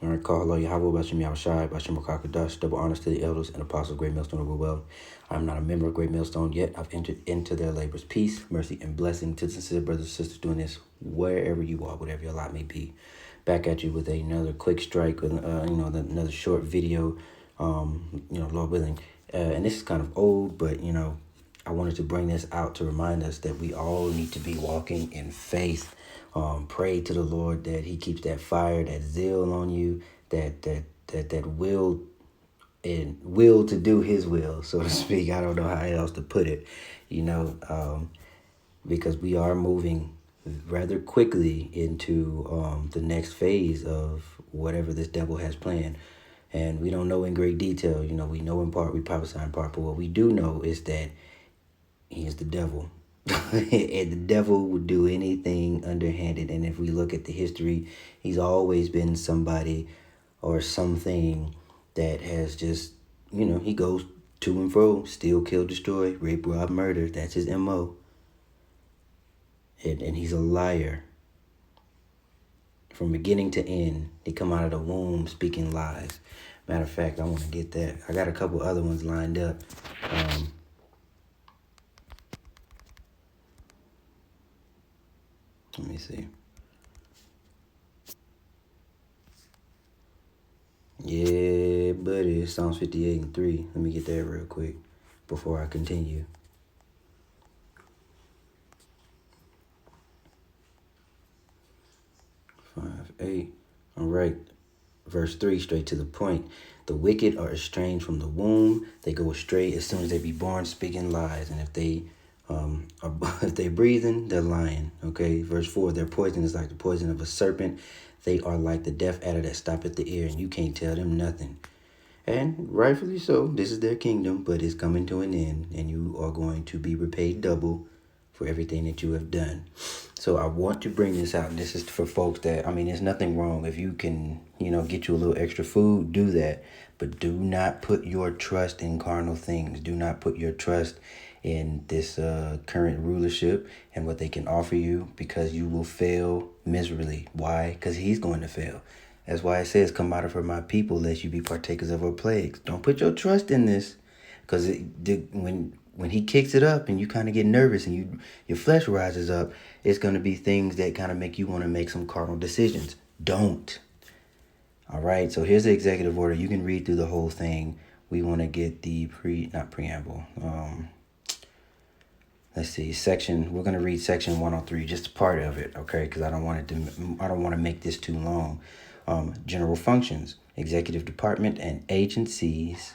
All right, call Allah Yahweh, Bashim Yahushai, Bashim Makakadash, double honors to the elders and apostles of Great Millstone of Well. I'm not a member of Great Millstone yet. I've entered into their labors. Peace, mercy, and blessing to the sincere brothers and sisters doing this wherever you are, whatever your lot may be. Back at you with another quick strike, with another short video, Lord willing. And this is kind of old, but I wanted to bring this out to remind us that we all need to be walking in faith. Pray to the Lord that He keeps that fire, that zeal on you, that will to do His will, so to speak. I don't know how else to put it, because we are moving rather quickly into the next phase of whatever this devil has planned. And we don't know in great detail. We know in part, we prophesy in part, but what we do know is that he is the devil. And the devil would do anything underhanded. And if we look at the history, he's always been somebody or something that has just, he goes to and fro, steal, kill, destroy, rape, rob, murder. That's his MO. And he's a liar. From beginning to end, he come out of the womb speaking lies. Matter of fact, I want to get that. I got a couple other ones lined up. Let me see. Yeah, buddy, it's Psalms 58:3. Let me get that real quick before I continue. 5:8. All right. Verse 3, straight to the point. The wicked are estranged from the womb. They go astray as soon as they be born, speaking lies. And if they if they breathing, they're lying. Okay. Verse 4, their poison is like the poison of a serpent. They are like the deaf adder that stoppeth the ear, and you can't tell them nothing. And rightfully so, this is their kingdom, but it's coming to an end, and you are going to be repaid double for everything that you have done. So I want to bring this out. This is for folks that, there's nothing wrong. If you can, get you a little extra food, do that. But do not put your trust in carnal things. Do not put your trust in this current rulership and what they can offer you, because you will fail miserably. Why? Because he's going to fail. That's why it says, come out of her, my people, lest you be partakers of her plagues. Don't put your trust in this, because when he kicks it up and you kind of get nervous and your flesh rises up, it's going to be things that kind of make you want to make some carnal decisions. Don't. All right. So here's the executive order. You can read through the whole thing. We want to get the preamble. Let's see, we're going to read section 103, just part of it, okay? Because I don't want to make this too long. General functions, executive department and agencies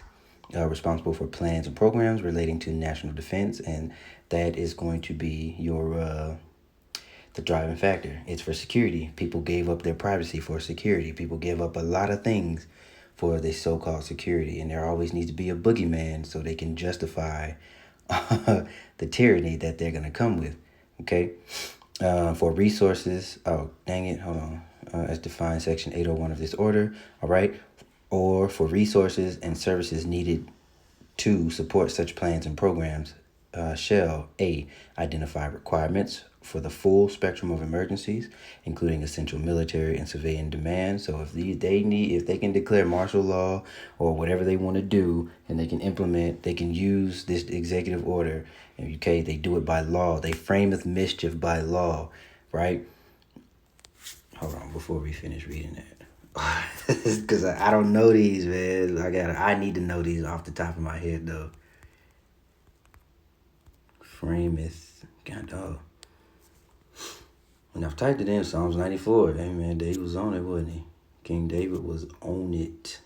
responsible for plans and programs relating to national defense, and that is going to be your the driving factor. It's for security. People gave up their privacy for security. People gave up a lot of things for this so-called security, and there always needs to be a boogeyman so they can justify the tyranny that they're going to come with. Okay. For resources, hold on, as defined section 801 of this order. All right. Or for resources and services needed to support such plans and programs, shall A, identify requirements for the full spectrum of emergencies, including essential military and civilian demand. So if they can declare martial law or whatever they want to do, and they can use this executive order. Okay, they do it by law. They frameth mischief by law, right? Hold on, before we finish reading that, because I don't know these, man. I need to know these off the top of my head, though. Frameth, God dog. When I've typed it in, Psalms 94. Hey, man, David was on it, wasn't he? King David was on it.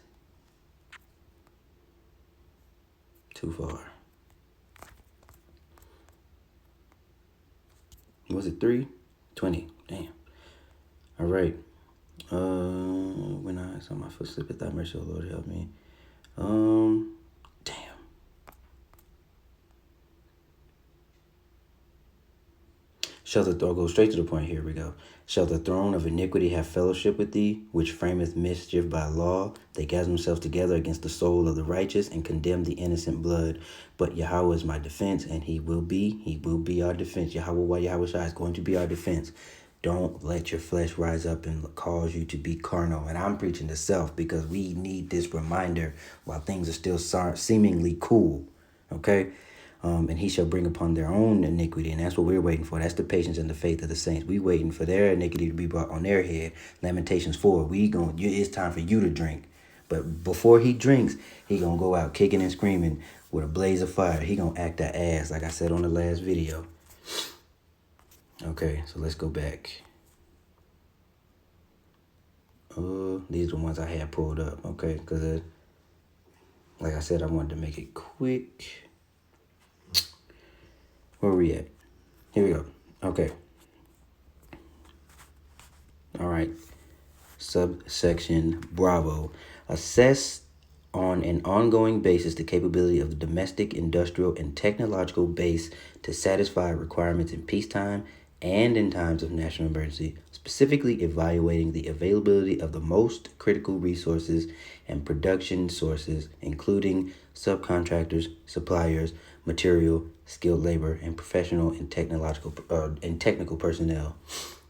Too far. Was it 3:20? Damn. All right. When I saw my foot slip, I thought, mercy, oh Lord, help me. Damn. I'll go straight to the point. Here we go. Shall the throne of iniquity have fellowship with thee, which frameth mischief by law? They gather themselves together against the soul of the righteous and condemn the innocent blood. But Yahweh is my defense, and he will be our defense. Yahweh Shai is going to be our defense. Don't let your flesh rise up and cause you to be carnal. And I'm preaching to self because we need this reminder while things are still seemingly cool. Okay? And he shall bring upon their own iniquity. And that's what we're waiting for. That's the patience and the faith of the saints. We waiting for their iniquity to be brought on their head. Lamentations 4. It's time for you to drink. But before he drinks, he going to go out kicking and screaming with a blaze of fire. He going to act that ass, like I said on the last video. Okay, so let's go back. These are the ones I had pulled up. Okay, because like I said, I wanted to make it quick. Where are we at? Here we go. Okay. All right. Subsection Bravo. Assess on an ongoing basis the capability of the domestic, industrial, and technological base to satisfy requirements in peacetime and in times of national emergency, specifically evaluating the availability of the most critical resources and production sources, including subcontractors, suppliers, material, skilled labor, and professional and technical personnel.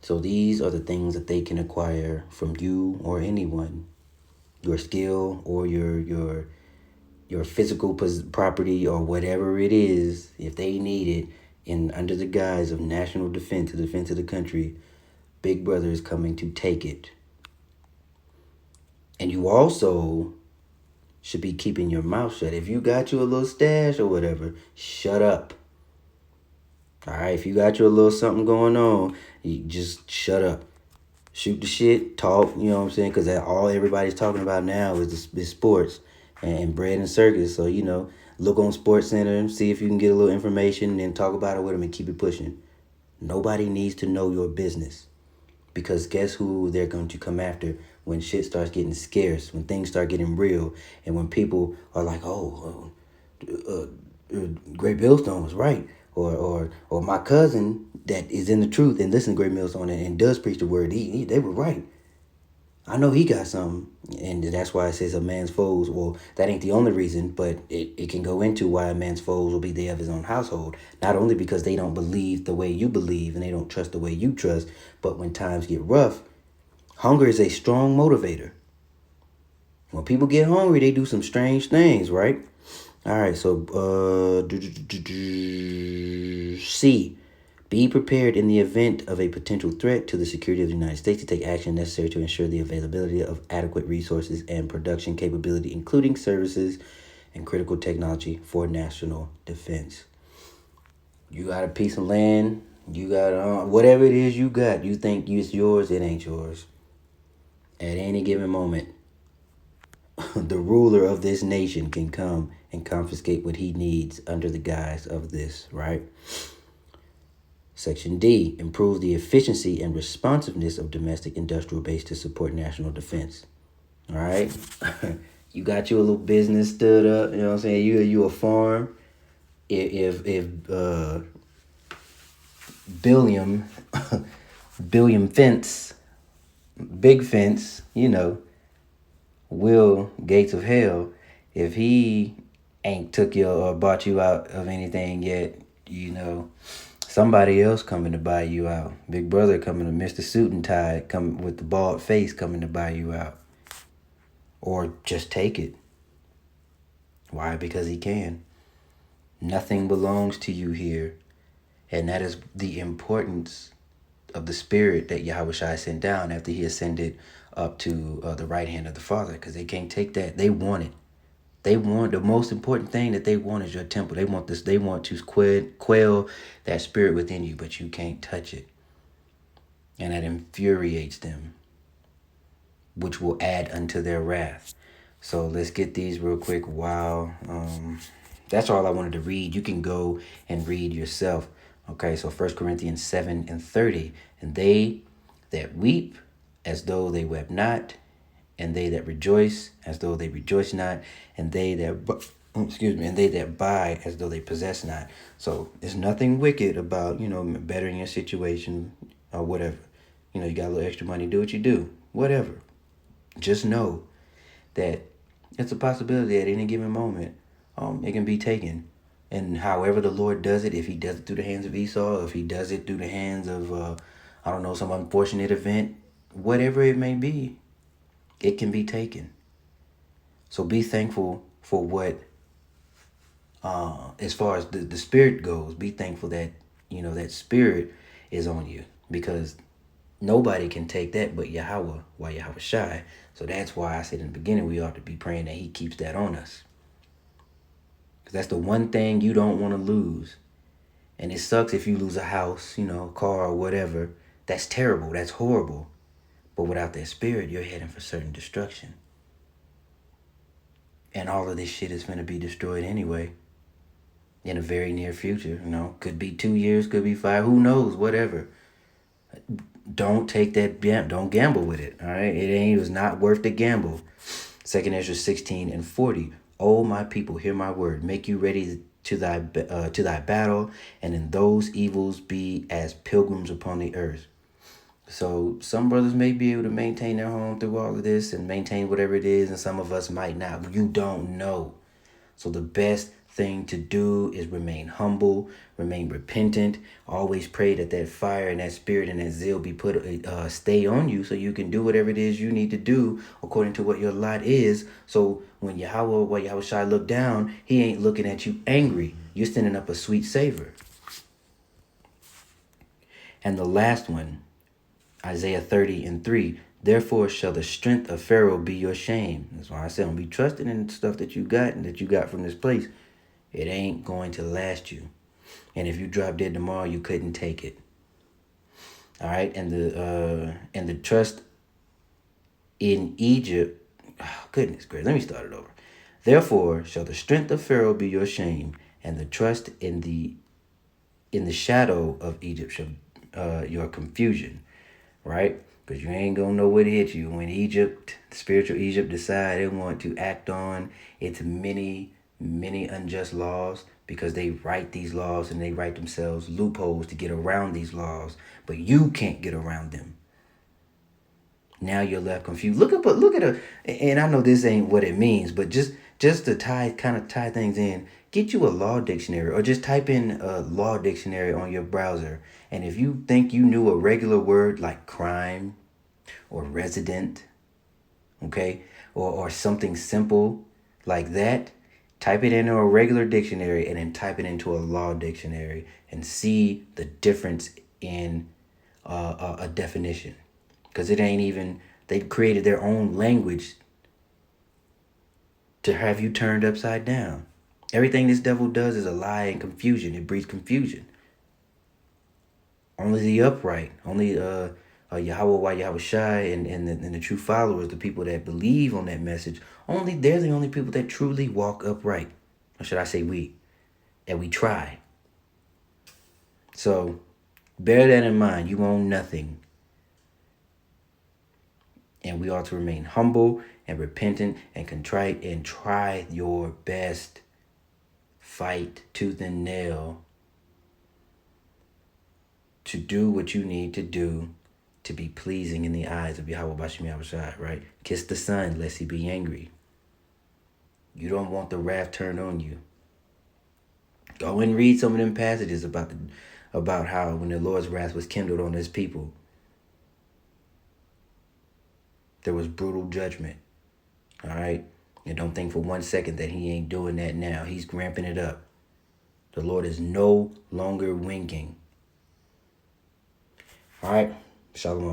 So these are the things that they can acquire from you or anyone. Your skill or your physical property or whatever it is, if they need it, in under the guise of national defense, the defense of the country, Big Brother is coming to take it. And you also should be keeping your mouth shut. If you got you a little stash or whatever, shut up. All right, if you got you a little something going on, you just shut up. Shoot the shit, talk, you know what I'm saying? Because all everybody's talking about now is sports and bread and circus. So, look on Sports Center and see if you can get a little information and then talk about it with them and keep it pushing. Nobody needs to know your business. Because guess who they're going to come after when shit starts getting scarce, when things start getting real, and when people are like, Great Millstone was right. Or my cousin that is in the truth and listen to Great Millstone and does preach the word, they were right. I know he got something. And that's why it says a man's foes. Well, that ain't the only reason, but it can go into why a man's foes will be they of his own household. Not only because they don't believe the way you believe and they don't trust the way you trust, but when times get rough, hunger is a strong motivator. When people get hungry, they do some strange things, right? All right, so C. Be prepared in the event of a potential threat to the security of the United States to take action necessary to ensure the availability of adequate resources and production capability, including services and critical technology for national defense. You got a piece of land, you got whatever it is you got, you think it's yours, it ain't yours. At any given moment, the ruler of this nation can come and confiscate what he needs under the guise of this, right? Section D, improve the efficiency and responsiveness of domestic industrial base to support national defense. All right? You got your little business stood up, you know what I'm saying? You a farm. If Billiam Fence, Big Fence, Will Gates of Hell, if he ain't took you or bought you out of anything yet, somebody else coming to buy you out. Big Brother coming to Mr. Suit and Tie, coming with the bald face coming to buy you out. Or just take it. Why? Because he can. Nothing belongs to you here. And that is the importance of the spirit that Yahushua sent down after he ascended up to the right hand of the Father. Because they can't take that. They want it. They want, the most important thing that they want is your temple. They want this. They want to quell that spirit within you, but you can't touch it. And that infuriates them, which will add unto their wrath. So let's get these real quick. Wow. That's all I wanted to read. You can go and read yourself. Okay, so 1 Corinthians 7:30. And they that weep as though they wept not, and they that rejoice as though they rejoice not, and they that buy as though they possess not. So there's nothing wicked about, bettering your situation or whatever. You got a little extra money, do what you do, whatever. Just know that it's a possibility at any given moment, it can be taken. And however the Lord does it, if he does it through the hands of Esau, if he does it through the hands of I don't know, some unfortunate event, whatever it may be, it can be taken. So be thankful for what, as far as the spirit goes, be thankful that, that spirit is on you, because nobody can take that but Yahweh, why Yahweh Shai. So that's why I said in the beginning, we ought to be praying that he keeps that on us. Because that's the one thing you don't want to lose. And it sucks if you lose a house, car or whatever. That's terrible. That's horrible. But without that spirit, you're heading for certain destruction. And all of this shit is going to be destroyed anyway. In a very near future, Could be 2 years, could be 5. Who knows? Whatever. Don't take that. Don't gamble with it. All right. It was not worth the gamble. 2 Ezra 16:40. O my people, hear my word. Make you ready to thy battle, and in those evils be as pilgrims upon the earth. So some brothers may be able to maintain their home through all of this and maintain whatever it is, and some of us might not. You don't know. So the best thing to do is remain humble, remain repentant, always pray that that fire and that spirit and that zeal be stay on you, so you can do whatever it is you need to do according to what your lot is. So when Yahweh Shai look down, he ain't looking at you angry. You're sending up a sweet savor. And the last one, Isaiah 30:3. Therefore shall the strength of Pharaoh be your shame. That's why I said, don't be trusting in stuff that you got and that you got from this place. It ain't going to last you. And if you drop dead tomorrow, you couldn't take it. All right. And the trust in Egypt. Oh, goodness gracious. Let me start it over. Therefore shall the strength of Pharaoh be your shame, and the trust in the shadow of Egypt shall your confusion. Right? Because you ain't going to know what hit you when Egypt, spiritual Egypt, decide they want to act on its many, many unjust laws, because they write these laws and they write themselves loopholes to get around these laws, but you can't get around them. Now you're left confused. Look at a, and I know this ain't what it means, but just to tie things in, get you a law dictionary, or just type in a law dictionary on your browser. And if you think you knew a regular word like crime or resident, okay, or something simple like that, type it into a regular dictionary and then type it into a law dictionary and see the difference in a definition. Because it ain't even, they created their own language to have you turned upside down. Everything this devil does is a lie and confusion. It breeds confusion. Only the upright, only Yahweh, Yahweh Shai, and the true followers, the people that believe on that message, they're the only people that truly walk upright. Or should I say we? And we try. So bear that in mind. You own nothing. And we ought to remain humble and repentant and contrite and try your best. Fight tooth and nail to do what you need to do to be pleasing in the eyes of Yahweh Bashim Yahushua, right? Kiss the Son, lest he be angry. You don't want the wrath turned on you. Go and read some of them passages about how when the Lord's wrath was kindled on his people, there was brutal judgment. All right? And don't think for 1 second that he ain't doing that now. He's ramping it up. The Lord is no longer winking. All right? Shalom.